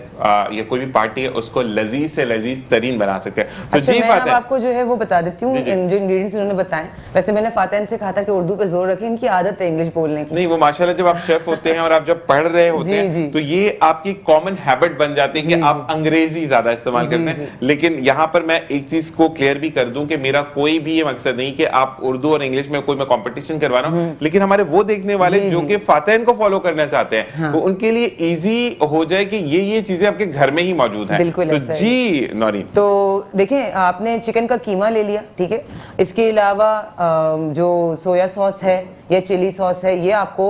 या कोई भी पार्टी है उसको लजीज से लजीज तरीन बना सकते हैं। तो अच्छा, जी मैं अब आपको जो है वो बता देती हूँ जो इंग्रेडिएंट्स उन्होंने बताए। वैसे मैंने फातेन से कहा था कि उर्दू पे जोर रखें, इनकी आदत है इंग्लिश बोलने की। नहीं, वो माशाल्लाह जब आप शेफ होते हैं और आप जब पढ़ रहे होते हैं तो ये आपकी कॉमन हैबिट बन जाती है कि आप अंग्रेजी ज्यादा इस्तेमाल करते हैं। लेकिन यहाँ पर मैं एक चीज को क्लियर भी कर दूं कि मेरा कोई भी ये मकसद नहीं कि आप उर्दू और इंग्लिश में कोई मैं कंपटीशन करवा रहा हूं, लेकिन हमारे वो देखने वाले जो कि फातेन को फॉलो करना चाहते हैं वो उनके लिए इजी हो जाए कि ये चीजें आपके घर में ही मौजूद हैं। बिल्कुल। तो जी नौरीन, तो देखें आपने चिकन का कीमा ले लिया, ठीक है। इसके अलावा जो सोया सॉस है या चिली सॉस है ये आपको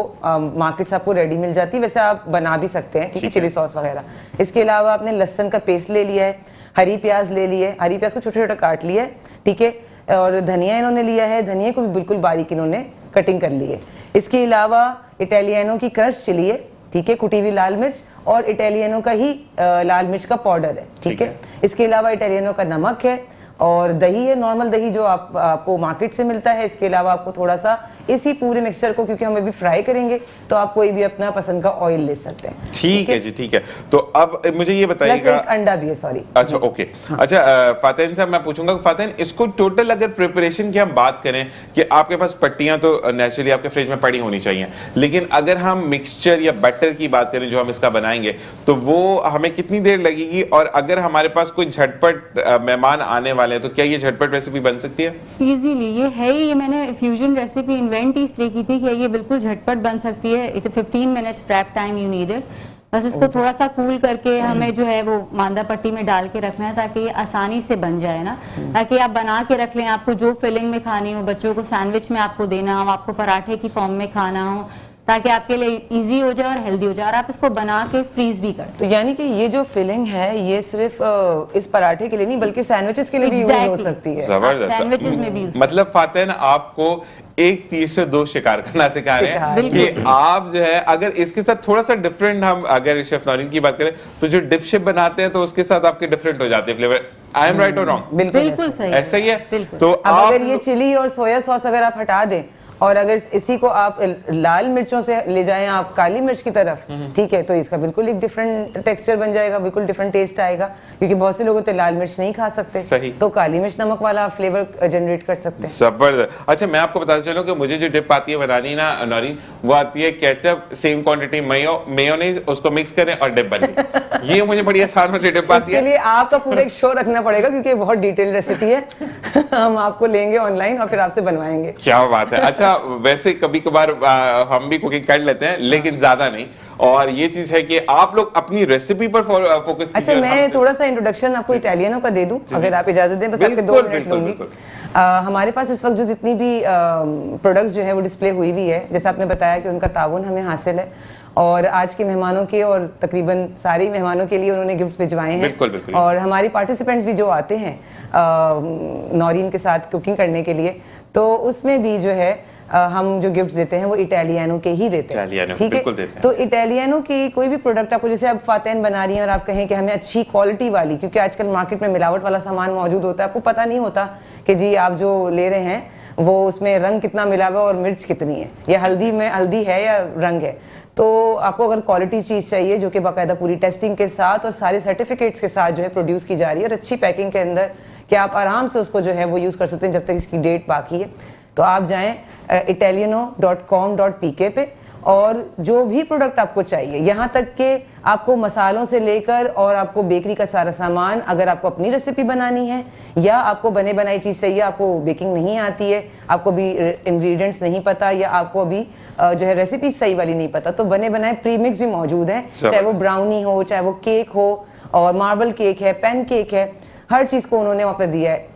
मार्केट से आपको रेडी मिल जाती है, वैसे आप बना भी सकते हैं, ठीक है, चिली सॉस वगैरह। इसके अलावा आपने लहसुन का पेस्ट ले लिया है, हरी प्याज ले ली है, हरी प्याज को छोटे छोटे काट लिया है, ठीक है। और धनिया इन्होंने लिया है, धनिया को भी बिल्कुल बारीक इन्होंने कटिंग कर ली है। इसके अलावा इटालियनो की क्रश चिली है, ठीक है, कुटी हुई लाल मिर्च और इटालियनो का ही लाल मिर्च का पाउडर है, ठीक है। इसके अलावा इटालियनो का नमक है और दही है, नॉर्मल दही जो आपको मार्केट से मिलता है। इसके अलावा आपको थोड़ा सा इसी पूरे मिक्सचर को, क्योंकि हम अभी फ्राई करेंगे तो आप कोई भी अपना पसंद का ऑयल ले सकते हैं। ठीक है जी, ठीक है। तो अब मुझे ये बताइएगा, एक अंडा भी है, सॉरी। अच्छा, ओके। अच्छा फातेन साहब, मैं पूछूंगा फातेन, इसको टोटल अगर प्रिपरेशन की हम बात करें कि आपके पास पट्टियां तो नेचुरली आपके फ्रिज में पड़ी होनी चाहिए, लेकिन अगर हम मिक्सचर या बटर की बात करें जो हम इसका बनाएंगे तो वो हमें कितनी देर लगेगी? और अगर हमारे पास कोई झटपट मेहमान आने वाले हैं तो क्या ये झटपट रेसिपी बन सकती है? इजीली, ये है ही, ये मैंने फ्यूजन रेसिपी इन्वेंट इसलिए की थी कि ये बिल्कुल झटपट बन सकती है। It's 15 minutes prep time you needed. बस इसको थोड़ा सा कूल करके हमें जो है वो मांदा पट्टी में डाल के रखना है ताकि ये आसानी से बन जाए ना, ताकि आप बना के रख लें। आपको जो फिलिंग में खानी हो, बच्चों को सैंडविच में आपको देना हो, आपको पराठे की फॉर्म में खाना हो, ताकि आपके लिए इजी हो जाए और हेल्दी हो जाए, और आप इसको बना के फ्रीज भी कर तो सकते यानी कि ये जो फिलिंग है ये सिर्फ इस पराठे के लिए नहीं बल्कि सैंडविचेस के लिए भी यूज हो Exactly. सकती है। जबरदस्त। सैंडविचेस में भी use मतलब फातेन आपको एक तीर से दो शिकार करना सिखा रहे हैं बिल्कुल। कि आप जो है अगर इसके साथ थोड़ा सा डिफरेंट, हम अगर शेफ नौरीन की बात करें तो जो डिप शिप बनाते हैं तो उसके साथ आपके डिफरेंट हो जाते हैं फ्लेवर। आई एम राइट और रॉन्ग? बिल्कुल सही ऐसा ही है। बिल्कुल। तो अब आप अगर ये चिली और सोया सॉस अगर आप हटा दें और अगर इसी को आप लाल मिर्चों से ले जाएं आप काली मिर्च की तरफ, ठीक है, तो इसका बिल्कुल एक डिफरेंट टेक्सचर बन जाएगा, बिल्कुल डिफरेंट टेस्ट आएगा, क्योंकि बहुत से लोग होते हैं लाल मिर्च नहीं खा सकते, सही। तो काली मिर्च नमक वाला फ्लेवर जनरेट कर सकते हैं। जबरदस्त। अच्छा, मैं आपको बताना चलूं कि मुझे जो डिप आती है बनानी ना नौरीन, वो आती है केचप, सेम क्वांटिटी मेयोनेज, उसको मिक्स करें और डिप बन गई। ये मुझे बड़ी आसान वाली डिप आती इसके है। लिए आपका पूरा एक शो रखना पड़ेगा क्योंकि ये बहुत डिटेल रेसिपी है। हम आपको लेंगे ऑनलाइन और फिर आपसे बनवाएंगे। क्या बात है। अच्छा, वैसे कभी कभार हम भी कुकिंग कर लेते हैं लेकिन ज्यादा नहीं, और ये चीज है कि आप लोग अपनी रेसिपी पर फोकस कीजिए। अच्छा, और मैं हमसे- थोड़ा सा इंट्रोडक्शन आपको इटालियनो का दे दूं, अगर आप इजाजत दें, बस आपके 2 बिल्कुल, मिनट बिल्कुल, लूंगी। बिल्कुल। हमारे पास इस वक्त जो जितनी भी प्रोडक्ट्स जो है वो डिस्प्ले हुई भी है, जैसे आपने बताया कि उनका ताउन हमें हासिल है, और आज के मेहमानों के और तकरीबन सारे मेहमानों के लिए उन्होंने गिफ्ट्स भिजवाए हैं। बिल्कुल, बिल्कुल। और हमारी पार्टिसिपेंट्स भी जो आते हैं नौरीन के साथ कुकिंग करने के लिए, तो उसमें भी जो है हम जो गिफ्ट्स देते हैं वो इटालियानो के ही देते हैं, इटालियानो, ठीक बिल्कुल है। देते हैं। तो इटालियानो की कोई भी प्रोडक्ट आपको, जैसे आप फातेन बना रही हैं और आप कहें कि हमें अच्छी क्वालिटी वाली, क्योंकि आजकल मार्केट में मिलावट वाला सामान मौजूद होता है, आपको पता नहीं होता कि जी आप जो ले रहे हैं वो उसमें रंग कितना मिला हुआ है और मिर्च कितनी है, या हल्दी में हल्दी है या रंग है। तो आपको अगर क्वालिटी चीज़ चाहिए जो कि बाकायदा पूरी टेस्टिंग के साथ और सारे सर्टिफिकेट्स के साथ जो है प्रोड्यूस की जा रही है और अच्छी पैकिंग के अंदर, कि आप आराम से उसको जो है वो यूज़ कर सकते हैं जब तक इसकी डेट बाकी है, तो आप जाएं italiano.com.pk पे, और जो भी प्रोडक्ट आपको चाहिए, यहाँ तक कि आपको मसालों से लेकर और आपको बेकरी का सारा सामान, अगर आपको अपनी रेसिपी बनानी है या आपको बने बनाई चीज़ चाहिए, आपको बेकिंग नहीं आती है, आपको भी इंग्रेडिएंट्स नहीं पता, या आपको अभी जो है रेसिपी सही वाली नहीं पता, तो बने बनाए प्रीमिक्स भी मौजूद हैं, चाहे वो ब्राउनी हो, चाहे वो केक हो, और मार्बल केक है, पैन केक है, हर चीज़ को उन्होंने वहाँ पर दिया है।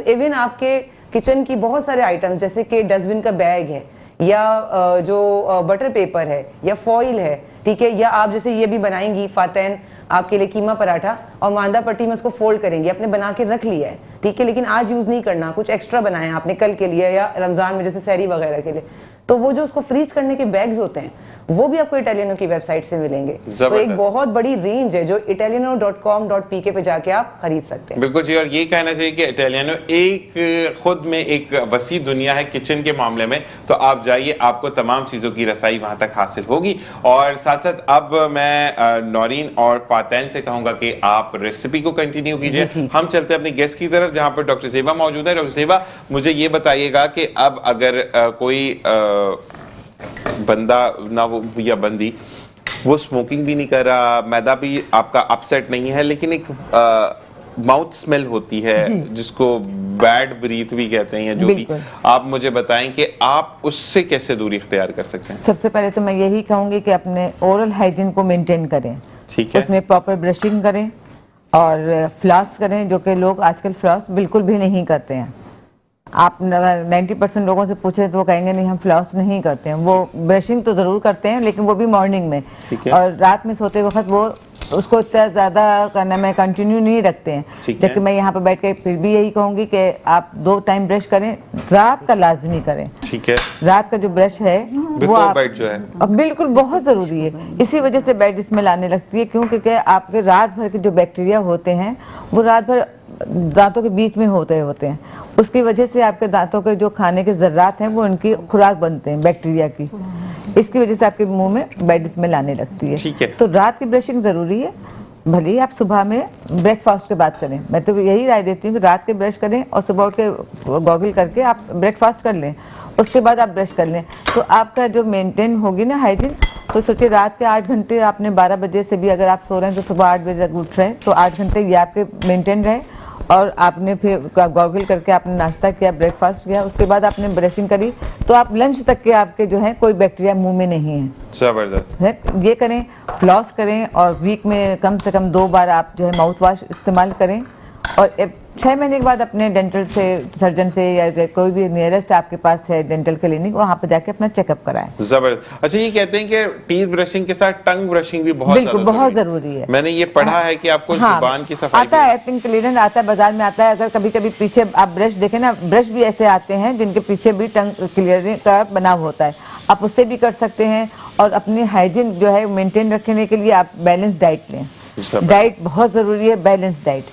इवन आपके किचन की बहुत सारे आइटम, जैसे कि डस्टबिन का बैग है, या जो बटर पेपर है, या फॉइल है, ठीक है, या आप जैसे ये भी बनाएंगी फातेन आपके लिए कीमा पराठा, और मांदा पट्टी में उसको फोल्ड करेंगे, आपने बना के रख लिया है, ठीक है, लेकिन आज यूज नहीं करना, कुछ एक्स्ट्रा बनाया आपने कल के लिए या रमजान में जैसे सहरी वगैरह के लिए, तो वो जो उसको फ्रीज करने के बैग्स होते हैं वो भी आपको इटालियनो की वेबसाइट से मिलेंगे। तो एक बहुत बड़ी रेंज है जो italiano.com.pk पे जाके आप खरीद सकते हैं। बिल्कुल जी, और ये कहना चाहिए कि इटालियानो एक खुद में एक वसी दुनिया है किचन के मामले में, तो आप जाइए, आपको तमाम चीज़ों की रसाई वहाँ तक हासिल होगी। और साथ साथ अब मैं नौरीन और फातेन से कहूँगा कि आप रेसिपी को कंटिन्यू कीजिए, हम चलते हैं अपनी गेस्ट की तरफ जहाँ पर डॉक्टर ज़ेबा मौजूद है। डॉक्टर ज़ेबा, मुझे ये बताइएगा कि अब अगर कोई बंदा ना वो या बंदी वो स्मोकिंग भी नहीं कर रहा, मैदा भी आपका अपसेट नहीं है, लेकिन एक माउथ स्मेल होती है जिसको बैड ब्रीथ भी कहते हैं, या जो भी, आप मुझे बताएं कि आप उससे कैसे दूरी इख्तियार कर सकते हैं। सबसे पहले तो मैं यही कहूंगी कि अपने ओरल हाइजीन को मेंटेन करें, ठीक है, उसमें प्रॉपर ब्रशिंग करें और फ्लॉस करें, जो कि लोग आजकल फ्लॉस बिल्कुल भी नहीं करते हैं। आप 90% लोगों से पूछे तो वो कहेंगे नहीं हम फ्लॉस नहीं करते हैं, वो ब्रशिंग तो ज़रूर करते हैं लेकिन वो भी मॉर्निंग में, और रात में सोते वक्त वो उसको इतना ज़्यादा करने में कंटिन्यू नहीं रखते हैं। जबकि मैं यहाँ पर बैठ के फिर भी यही कहूँगी कि आप 2 टाइम ब्रश करें, रात का लाजमी करें, ठीक है, रात का जो ब्रश है वो आप बेड जो है अब बिल्कुल बहुत ज़रूरी है। इसी वजह से बेड स्मेल आने लगती है, क्योंकि आपके रात भर के जो बैक्टीरिया होते हैं वो रात भर दांतों के बीच में होते हैं, उसकी वजह से आपके दांतों के जो खाने के ज़र्रात हैं वो उनकी खुराक बनते हैं बैक्टीरिया की, इसकी वजह से आपके मुंह में बैड स्मेल आने लगती है। ठीक है, तो रात की ब्रशिंग ज़रूरी है, भले ही आप सुबह में ब्रेकफास्ट के बाद करें, मैं तो यही राय देती हूँ कि रात के ब्रश करें और सुबह उठ के गॉगल करके आप ब्रेकफास्ट कर लें, उसके बाद आप ब्रश कर लें, तो आपका जो मेंटेन होगी ना हाइजीन। तो सोचिए रात के 8 घंटे आपने 12 बजे से भी अगर आप सो रहे हैं तो सुबह 8 बजे तक उठ रहे हैं, तो 8 घंटे ये आपके मेंटेन रहे, और आपने फिर गॉगल करके आपने नाश्ता किया, ब्रेकफास्ट किया, उसके बाद आपने ब्रशिंग करी, तो आप लंच तक के आपके जो है कोई बैक्टीरिया मुंह में नहीं है। जबरदस्त है, ये करें, फ्लॉस करें, और वीक में कम से कम 2 बार आप जो है माउथ वॉश इस्तेमाल करें, और 6 महीने के बाद अपने डेंटल से सर्जन से या कोई भी नियरेस्ट आपके पास है डेंटल क्लिनिक, वहां पर जाके अपना चेकअप कराएं। जबरदस्त। अच्छा, ये कहते हैं कि टीथ ब्रशिंग के साथ टंग ब्रशिंग भी बहुत बिल्कुल बहुत जरूरी है। मैंने ये पढ़ा है कि आपको जुबान की सफाई आता है, क्लीनर आता है, बाजार में आता है। अगर कभी कभी पीछे आप ब्रश देखें ना, ब्रश भी ऐसे आते हैं जिनके पीछे भी टंग क्लियरिंग का बनाव होता है, आप उससे भी कर सकते हैं। और अपनी हाइजीन जो है मेंटेन रखने के लिए आप बैलेंस डाइट लें। डाइट बहुत ज़रूरी है, बैलेंस डाइट,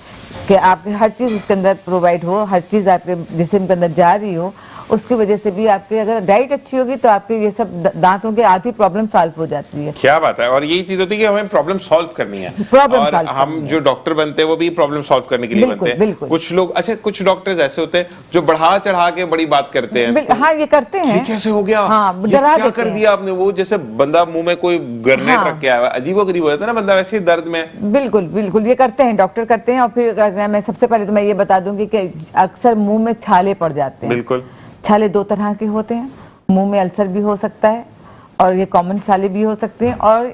कि आपके हर चीज़ उसके अंदर प्रोवाइड हो, हर चीज़ आपके जिस्म के अंदर जा रही हो। उसकी वजह से भी आपके अगर डाइट अच्छी होगी तो आपके ये सब दांतों के आधी प्रॉब्लम सॉल्व हो जाती है। क्या बात है। और यही चीज होती है कि हमें प्रॉब्लम सॉल्व करनी है, और हम जो डॉक्टर बनते हैं वो भी प्रॉब्लम सॉल्व करने के लिए बनते हैं। कुछ लोग, अच्छा कुछ डॉक्टर्स ऐसे होते हैं जो बढ़ा चढ़ा के बड़ी बात करते हैं। हाँ, ये करते हैं। ये कैसे हो गया, हाँ, क्या कर दिया आपने, वो जैसे बंदा मुंह में कोई गरनेट रख के आया, अजीबोगरीब हो जाता है ना बंदा, वैसे ही दर्द में। बिल्कुल बिल्कुल, ये करते हैं, डॉक्टर करते हैं। और फिर मैं सबसे पहले तो मैं ये बता दूंगी कि अक्सर मुंह में छाले पड़ जाते हैं। बिल्कुल, छाले 2 तरह के होते हैं, मुंह में अल्सर भी हो सकता है, और ये कॉमन छाले भी हो सकते हैं, और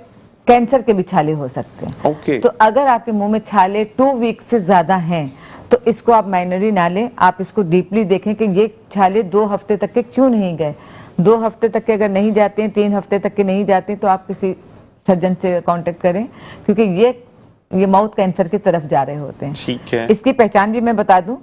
कैंसर के भी छाले हो सकते हैं। ओके। तो अगर आपके मुंह में छाले 2 वीक से ज्यादा हैं तो इसको आप माइनरी ना लें, आप इसको डीपली देखें कि ये छाले 2 हफ्ते तक के क्यों नहीं गए। 2 हफ्ते तक के अगर नहीं जाते हैं, 3 हफ्ते तक के नहीं जाते, तो आप किसी सर्जन से कांटेक्ट करें, क्योंकि ये माउथ कैंसर की तरफ जा रहे होते हैं। ठीक है। इसकी पहचान भी मैं बता दूं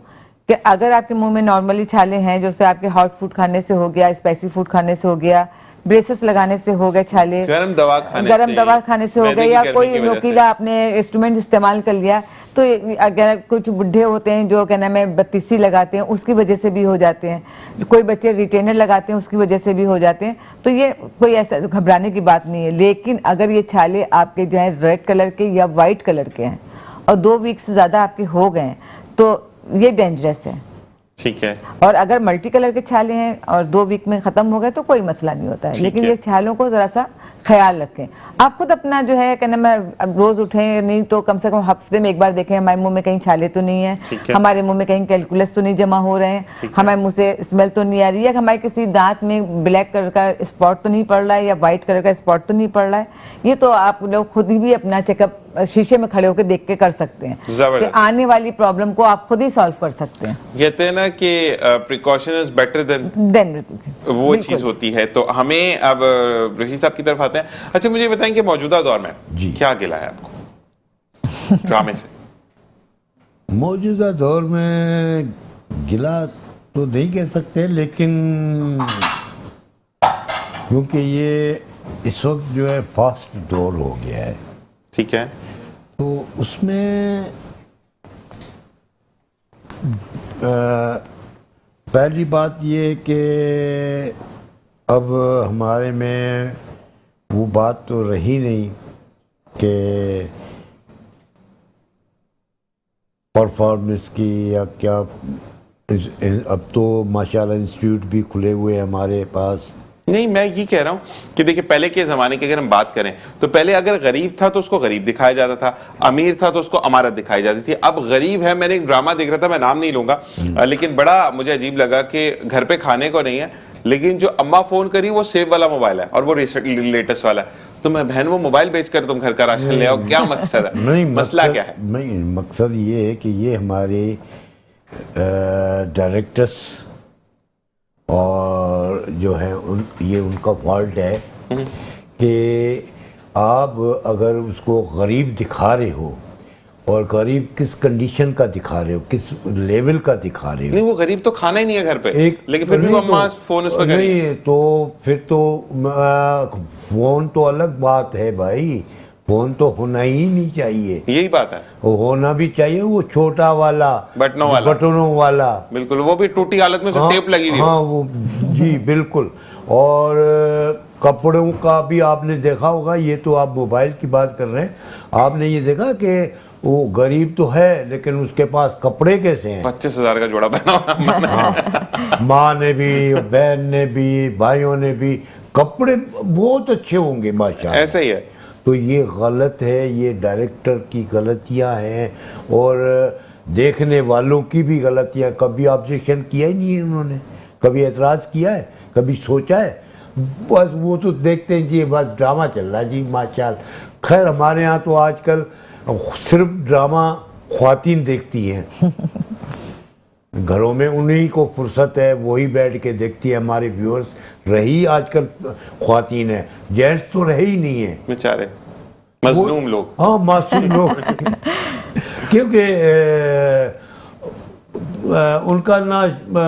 कि अगर आपके मुंह में नॉर्मली छाले हैं, जो आपके हॉट फूड खाने से हो गया, स्पाइसी फूड खाने से हो गया, ब्रेसेस लगाने से हो गए छाले, गरम दवा खाने से हो गए, या कोई नोकीला आपने इंस्ट्रूमेंट इस्तेमाल कर लिया, तो अगर कुछ बुढ़े होते हैं जो क्या नाम है बत्तीसी लगाते हैं, उसकी वजह से भी हो जाते हैं। कोई बच्चे रिटेनर लगाते हैं, उसकी वजह से भी हो जाते हैं। तो ये कोई ऐसा घबराने की बात नहीं है। लेकिन अगर ये छाले आपके जो है रेड कलर के या वाइट कलर के हैं और 2 वीक से ज्यादा आपके हो गए, तो ये डेंजरस है। ठीक है। और अगर मल्टी कलर के छाले हैं और 2 वीक में खत्म हो गए तो कोई मसला नहीं होता है। लेकिन ये छालों को जरा सा ख्याल रखें। आप खुद अपना जो है कहना, मैं रोज उठें नहीं तो कम से कम हफ्ते में एक बार देखें हमारे मुंह में कहीं छाले तो नहीं है, हमारे मुंह में कहीं कैलकुलस तो नहीं जमा हो रहे हैं, हमारे मुंह से स्मेल तो नहीं आ रही है, हमारे किसी दांत में ब्लैक कलर का स्पॉट तो नहीं पड़ रहा है या व्हाइट कलर का स्पॉट तो नहीं पड़ रहा है। ये तो आप लोग खुद ही भी अपना चेकअप शीशे में खड़े होकर देख के कर सकते हैं कि आने वाली प्रॉब्लम को आप खुद ही सॉल्व कर सकते हैं। कहते हैं ना कि प्रिकॉशन इज बेटर देन वो चीज होती है। तो हमें अब रशीद साहब की तरफ आते हैं। अच्छा, मुझे बताएं कि मौजूदा दौर में क्या गिला है आपको ड्रामे से? मौजूदा दौर में गिला तो नहीं कह सकते, लेकिन क्योंकि ये इस वक्त जो है फास्ट दौर हो गया है, ठीक है, तो उसमें पहली बात ये कि अब हमारे में वो बात तो रही नहीं कि परफॉर्मेंस की या क्या। अब तो माशाल्लाह इंस्टीट्यूट भी खुले हुए हैं हमारे पास। नहीं, मैं ये कह रहा हूँ कि देखिए पहले के ज़माने की अगर हम बात करें तो पहले अगर गरीब था तो उसको गरीब दिखाया जाता था, अमीर था तो उसको अमारत दिखाई जाती थी। अब गरीब है, मैंने एक ड्रामा देख रहा था, मैं नाम नहीं लूंगा, लेकिन बड़ा मुझे अजीब लगा कि घर पे खाने को नहीं है, लेकिन जो अम्मा फोन करी वो सेब वाला मोबाइल है और वो लेटेस्ट वाला है। तो मैं बहन वो मोबाइल बेचकर तुम घर का राशन ले आओ, क्या मकसद है? नहीं, मसला क्या है? नहीं, मकसद ये है कि ये हमारे डायरेक्टर्स और जो है ये उनका फॉल्ट है कि आप अगर उसको गरीब दिखा रहे हो, और गरीब किस कंडीशन का दिखा रहे हो, किस लेवल का दिखा रहे हो। नहीं, वो गरीब तो खाना ही नहीं है घर पे, लेकिन फिर भी वो अम्मा फोन उस पर करी। नहीं, तो फिर तो फोन तो अलग बात है भाई, फोन तो होना ही नहीं चाहिए। यही बात है, वो होना भी चाहिए, वो छोटा वाला बटनों वाला बिल्कुल, वो भी टूटी हालत में टेप लगी हुई। हाँ, वो जी बिल्कुल। और कपड़ों का भी आपने देखा होगा, ये तो आप मोबाइल की बात कर रहे हैं, आपने ये देखा कि वो गरीब तो है लेकिन उसके पास कपड़े कैसे हैं? 25,000 का जोड़ा पहना हुआ। माँ ने भी, बहन ने भी, भाइयों ने भी, कपड़े बहुत अच्छे होंगे माशाल्लाह। ऐसे ही है। तो ये गलत है, ये डायरेक्टर की गलतियां हैं और देखने वालों की भी गलतियां। कभी ऑब्जेक्शन किया ही नहीं है उन्होंने, कभी एतराज़ किया है, कभी सोचा है? बस वो तो देखते हैं जी, बस ड्रामा चल रहा है जी माशाल्लाह। खैर हमारे यहाँ तो आजकल सिर्फ ड्रामा ख्वातीन देखती हैं। घरों में उन्हीं को फुर्सत है, वही बैठ के देखती है। हमारे व्यूअर्स रही आजकल ख्वातीन है, जेंट्स तो रहे ही नहीं है, बेचारे मजलूम लोग। हाँ मासूम लोग क्योंकि उनका ना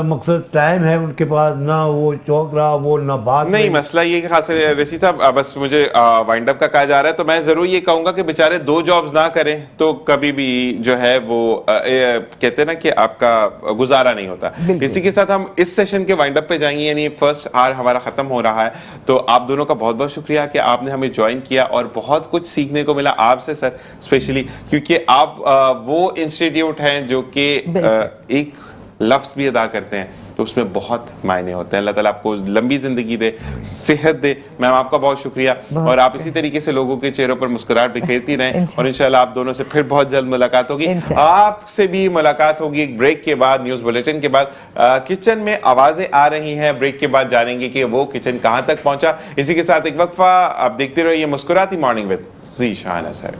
मकसद टाइम है उनके पास, ना वो चौक रहा, वो ना बात नहीं, मसला ये खास ऋषि साहब, बस मुझे वाइंड अप का कहा जा रहा है, तो मैं जरूर ये कहूंगा कि बेचारे 2 जॉब्स ना करें तो कभी भी जो है वो कहते हैं ना कि आपका गुजारा नहीं होता। इसी के साथ हम इस सेशन के वाइंड अप पे जाएंगे, यानी फर्स्ट आवर हमारा खत्म हो रहा है। तो आप दोनों का बहुत बहुत शुक्रिया कि आपने हमें ज्वाइन किया और बहुत कुछ सीखने को मिला आपसे सर, स्पेशली क्योंकि आप वो इंस्टीट्यूट हैं जो कि एक लफ्ज भी अदा करते हैं तो उसमें बहुत मायने होते हैं। अल्लाह ताला आपको लंबी जिंदगी दे, सेहत दे। मैम आपका बहुत शुक्रिया, और आप इसी तरीके से लोगों के चेहरों पर मुस्कुराहट बिखेरती रहें और इंशाल्लाह आप दोनों से फिर बहुत जल्द मुलाकात होगी। आपसे भी मुलाकात होगी एक ब्रेक के बाद, न्यूज बुलेटिन के बाद। किचन में आवाजें आ रही हैं, ब्रेक के बाद जानेंगे कि वो किचन कहां तक पहुंचा। इसी के साथ एक वक्फा, आप देखते रहिए मुस्कुराती मॉर्निंग विद ज़ीशान असर।